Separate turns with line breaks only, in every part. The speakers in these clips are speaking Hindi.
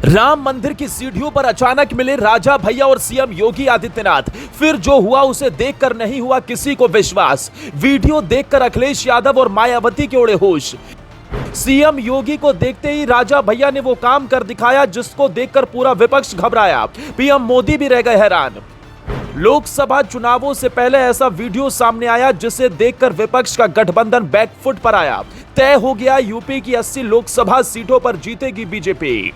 राम मंदिर की सीढ़ियों पर अचानक मिले राजा भैया और सीएम योगी आदित्यनाथ। फिर जो हुआ उसे देखकर नहीं हुआ किसी को विश्वास। वीडियो देखकर अखिलेश यादव और मायावती के उड़े होश। सीएम योगी को देखते ही राजा भैया ने वो काम कर दिखाया जिसको देखकर पूरा विपक्ष घबराया। पीएम मोदी भी रह गए हैरान। लोकसभा चुनावों से पहले ऐसा वीडियो सामने आया जिसे देखकर विपक्ष का गठबंधन बैकफुट पर आया। तय हो गया, यूपी की 80 लोकसभा सीटों पर जीतेगी बीजेपी।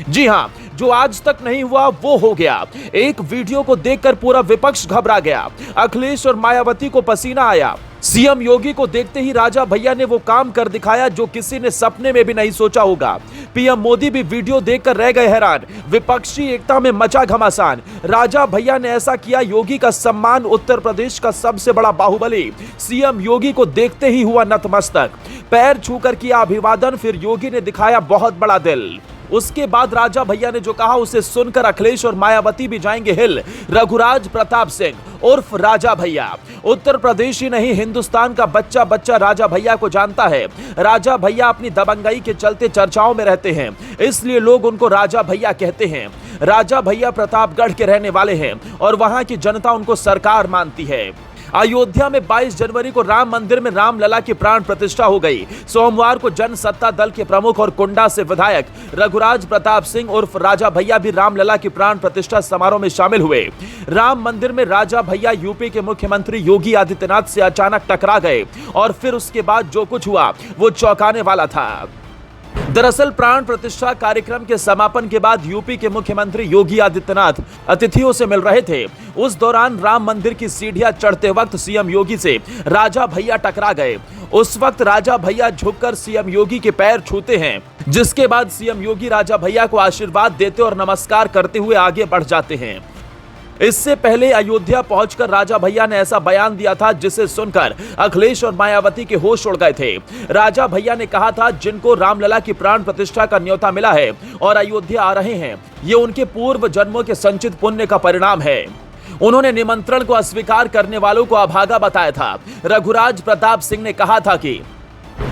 जी हां, जो आज तक नहीं हुआ वो हो गया। एक वीडियो को देखकर पूरा विपक्ष घबरा गया। अखिलेश और मायावती को पसीना आया। सीएम योगी को देखते ही राजा भैया ने वो काम कर दिखाया जो किसी ने सपने में भी नहीं सोचा होगा। पीएम मोदी भी वीडियो देखकर रह गए हैरान। विपक्षी एकता में मचा घमासान। राजा भैया ने ऐसा किया, योगी का सम्मान। उत्तर प्रदेश का सबसे बड़ा बाहुबली सीएम योगी को देखते ही हुआ नतमस्तक। पैर छूकर किया अभिवादन। फिर योगी ने दिखाया बहुत बड़ा दिल। उसके बाद राजा भैया ने जो कहा उसे सुनकर अखिलेश और मायावती भी जाएंगे हिल। रघुराज प्रताप सिंह उर्फ राजा भैया उत्तर प्रदेश ही नहीं, हिंदुस्तान का बच्चा बच्चा राजा भैया को जानता है। राजा भैया अपनी दबंगई के चलते चर्चाओं में रहते हैं, इसलिए लोग उनको राजा भैया कहते हैं। राजा भैया प्रतापगढ़ के रहने वाले हैं और वहां की जनता उनको सरकार मानती है। अयोध्या में 22 जनवरी को राम मंदिर में रामलला की प्राण प्रतिष्ठा हो गई। सोमवार को जनसत्ता दल के प्रमुख और कुंडा से विधायक रघुराज प्रताप सिंह उर्फ राजा भैया भी रामलला की प्राण प्रतिष्ठा समारोह में शामिल हुए। राम मंदिर में राजा भैया यूपी के मुख्यमंत्री योगी आदित्यनाथ से अचानक टकरा गए और फिर उसके बाद जो कुछ हुआ वो चौंकाने वाला था। दरअसल प्राण प्रतिष्ठा कार्यक्रम के समापन के बाद यूपी के मुख्यमंत्री योगी आदित्यनाथ अतिथियों से मिल रहे थे। उस दौरान राम मंदिर की सीढ़ियां चढ़ते वक्त सीएम योगी से राजा भैया टकरा गए। उस वक्त राजा भैया झुककर सीएम योगी के पैर छूते हैं, जिसके बाद सीएम योगी राजा भैया को आशीर्वाद देते और नमस्कार करते हुए आगे बढ़ जाते हैं। इससे पहले अयोध्या पहुंचकर राजा भैया ने ऐसा बयान दिया था जिसे सुनकर अखिलेश और मायावती के होश उड़ गए थे। राजा भैया ने कहा था, जिनको रामलला की प्राण प्रतिष्ठा का न्योता मिला है और अयोध्या आ रहे हैं, ये उनके पूर्व जन्मों के संचित पुण्य का परिणाम है। उन्होंने निमंत्रण को अस्वीकार करने वालों को अभागा बताया था। रघुराज प्रताप सिंह ने कहा था कि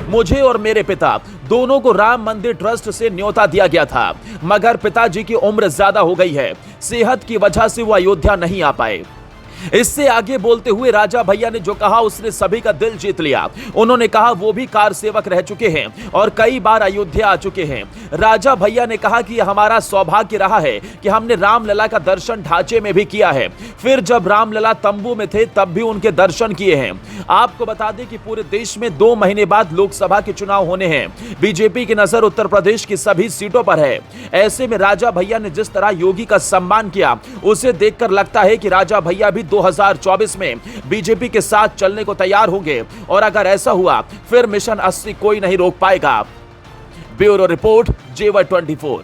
मुझे और मेरे पिता दोनों को राम मंदिर ट्रस्ट से न्योता दिया गया था, मगर पिताजी की उम्र ज्यादा हो गई है, सेहत की वजह से वो अयोध्या नहीं आ पाए। इससे आगे बोलते हुए राजा भैया ने जो कहा उसने सभी का दिल जीत लिया। उन्होंने कहा वो भी कार सेवक रह चुके हैं और कई बार अयोध्या आ चुके हैं। राजा भैया ने कहा कि हमारा सौभाग्य रहा है कि हमने रामलला का दर्शन ढांचे में भी किया है, फिर जब रामलला तंबू में थे तब भी उनके दर्शन किए हैं। आपको बता दें कि पूरे देश में 2 महीने बाद लोकसभा के चुनाव होने हैं। बीजेपी की नजर उत्तर प्रदेश की सभी सीटों पर है। ऐसे में राजा भैया ने जिस तरह योगी का सम्मान किया उसे देखकर लगता है कि राजा भैया भी 2024 में बीजेपी के साथ चलने को तैयार होंगे और अगर ऐसा हुआ फिर मिशन 80 कोई नहीं रोक पाएगा। ब्यूरो रिपोर्ट, जेवर 24।